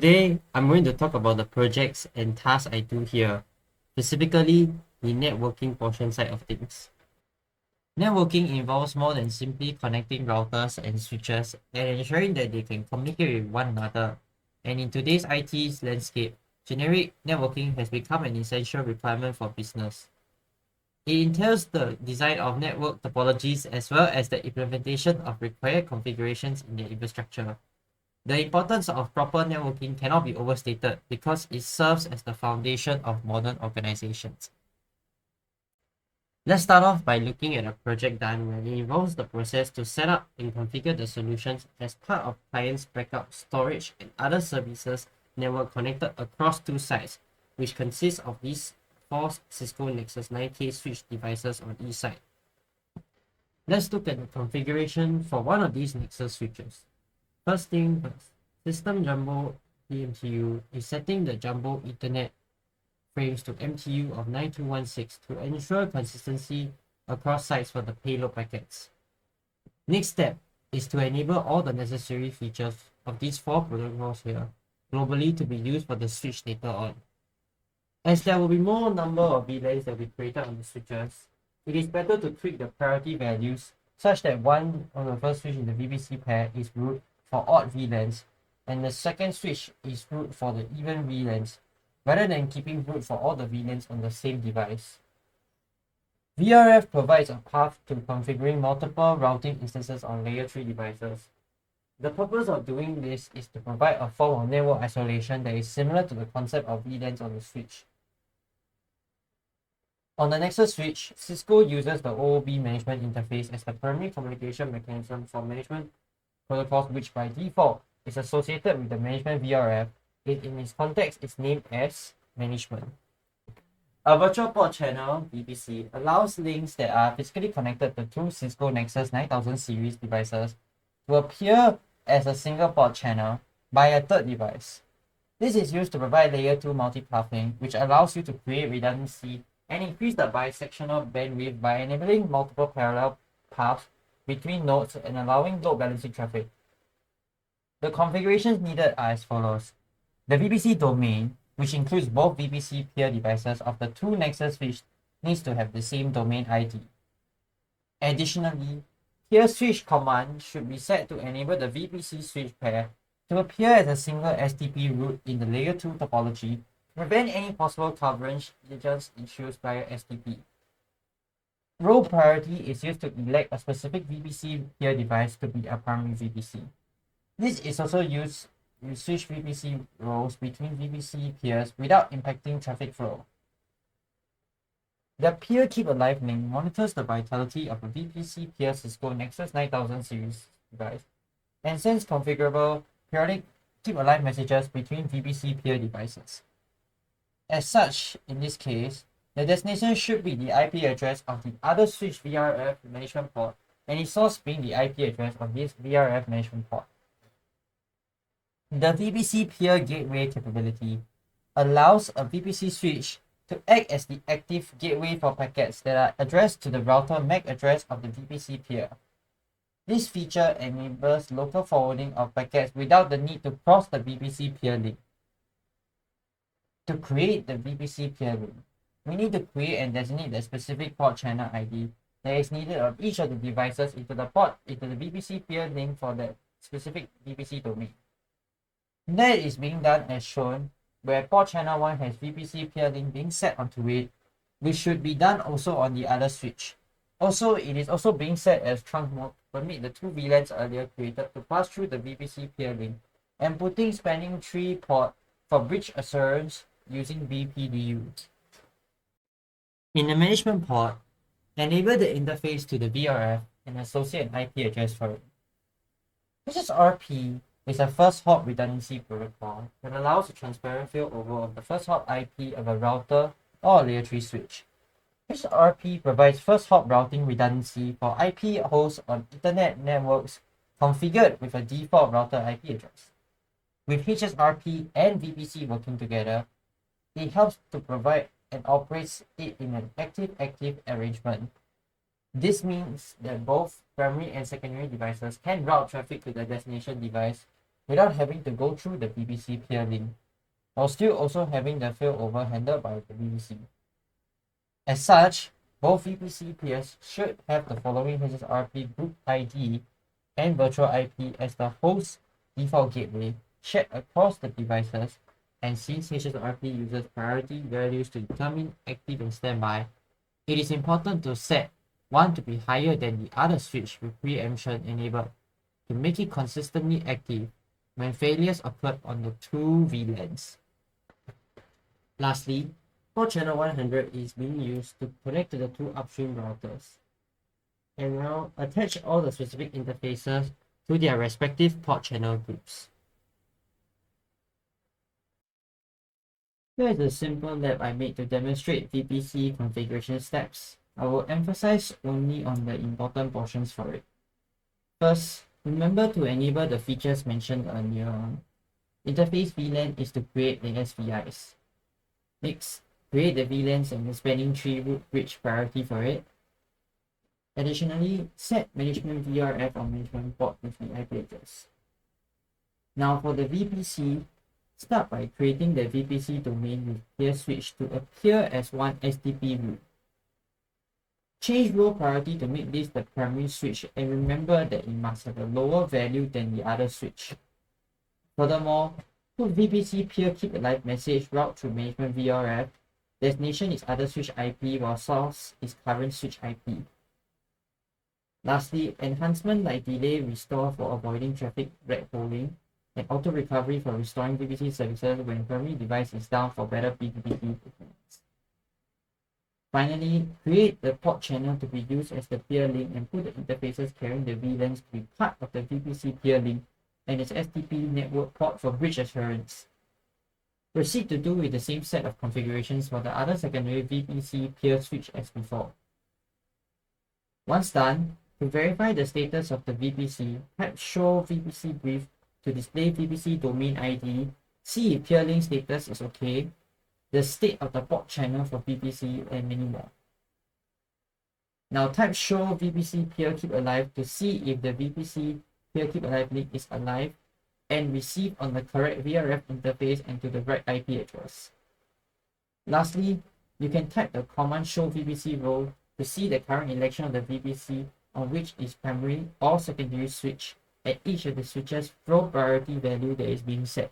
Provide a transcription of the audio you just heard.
Today, I'm going to talk about the projects and tasks I do here, specifically the networking portion side of things. Networking involves more than simply connecting routers and switches and ensuring that they can communicate with one another. And in today's IT landscape, generic networking has become an essential requirement for business. It entails the design of network topologies as well as the implementation of required configurations in the infrastructure. The importance of proper networking cannot be overstated because it serves as the foundation of modern organizations. Let's start off by looking at a project done where it involves the process to set up and configure the solutions as part of client's backup, storage, and other services network connected across two sites, which consists of these four Cisco Nexus 9K switch devices on each side. Let's look at the configuration for one of these Nexus switches. First thing first, system jumbo DMTU is setting the jumbo Ethernet frames to MTU of 9216 to ensure consistency across sites for the payload packets. Next step is to enable all the necessary features of these four protocols here globally to be used for the switch later on. As there will be more number of VLANs that will be created on the switches, it is better to tweak the priority values such that one on the first switch in the vPC pair is root for odd VLANs and the second switch is root for the even VLANs, rather than keeping root for all the VLANs on the same device. VRF provides a path to configuring multiple routing instances on layer 3 devices. The purpose of doing this is to provide a form of network isolation that is similar to the concept of VLANs on the switch. On the Nexus switch, Cisco uses the OOB management interface as the primary communication mechanism for management protocols, which by default is associated with the management VRF. In its context is named as management. A virtual port channel, vPC, allows links that are physically connected to two Cisco Nexus 9000 series devices to appear as a single port channel by a third device. This is used to provide layer 2 multipathing, which allows you to create redundancy and increase the bisectional bandwidth by enabling multiple parallel paths between nodes and allowing load balancing traffic. The configurations needed are as follows. The vPC domain, which includes both vPC peer devices of the two Nexus switches, needs to have the same domain ID. Additionally, peer switch command should be set to enable the vPC switch pair to appear as a single STP root in the layer 2 topology to prevent any possible coverage issues via STP. Role priority is used to elect a specific vPC peer device to be a primary vPC. This is also used to switch vPC roles between vPC peers without impacting traffic flow. The peer keep alive link monitors the vitality of a vPC peer Cisco Nexus 9000 series device and sends configurable periodic keep alive messages between vPC peer devices. As such, in this case, the destination should be the IP address of the other switch VRF management port and its source being the IP address of this VRF management port. The vPC peer gateway capability allows a vPC switch to act as the active gateway for packets that are addressed to the router MAC address of the vPC peer. This feature enables local forwarding of packets without the need to cross the vPC peer link. To create the vPC peer link, we need to create and designate the specific port channel ID that is needed of each of the devices into the vPC peer link for that specific vPC domain. That is being done as shown, where port channel 1 has vPC peer link being set onto it, which should be done also on the other switch. Also, it is also being set as trunk mode to permit the two VLANs earlier created to pass through the vPC peer link, and putting spanning tree port for bridge assurance using BPDU. In the management port, enable the interface to the VRF and associate an IP address for it. RP is a first hop redundancy protocol that allows a transparent failover of the first hop IP of a router or a layer 3 switch. HRP provides first hop routing redundancy for IP hosts on Ethernet networks configured with a default router IP address. With HSRP and vPC working together, it helps to provide and operates it in an active-active arrangement. This means that both primary and secondary devices can route traffic to the destination device without having to go through the vPC peer link, while still also having the failover handled by the vPC. As such, both vPC peers should have the following HSRP group ID and virtual IP as the host default gateway shared across the devices, and since HSRP uses priority values to determine active and standby, it is important to set one to be higher than the other switch with preemption enabled to make it consistently active when failures occurred on the two VLANs. Lastly, port channel 100 is being used to connect to the two upstream routers. And now attach all the specific interfaces to their respective port channel groups. Here is a simple lab I made to demonstrate vPC configuration steps. I will emphasize only on the important portions for it. First, remember to enable the features mentioned earlier. Interface VLAN is to create ASVIs. Next, create the VLANs and the spanning tree route bridge priority for it. Additionally, set management VRF or management port with the IP address. Now for the vPC, start by creating the vPC domain with peer switch to appear as one STP route. Change role priority to make this the primary switch, and remember that it must have a lower value than the other switch. Furthermore, put vPC peer keep alive message route through management VRF. Destination is other switch IP while source is current switch IP. Lastly, enhancement like delay restore for avoiding traffic red holding and auto recovery for restoring vPC services when primary device is down for better PPP performance. Finally, create the port channel to be used as the peer link and put the interfaces carrying the VLANs to be part of the vPC peer link and its STP network port for bridge assurance. Proceed to do with the same set of configurations for the other secondary vPC peer switch as before. Once done, to verify the status of the vPC, type show vPC brief to display vPC domain ID, see if peer link status is okay, the state of the port channel for vPC, and many more. Now type show vPC peer keep alive to see if the vPC peer keep alive link is alive and received on the correct VRF interface and to the right IP address. Lastly, you can type the command show vPC role to see the current election of the vPC on which is primary or secondary switch at each of the switches role priority value that is being set.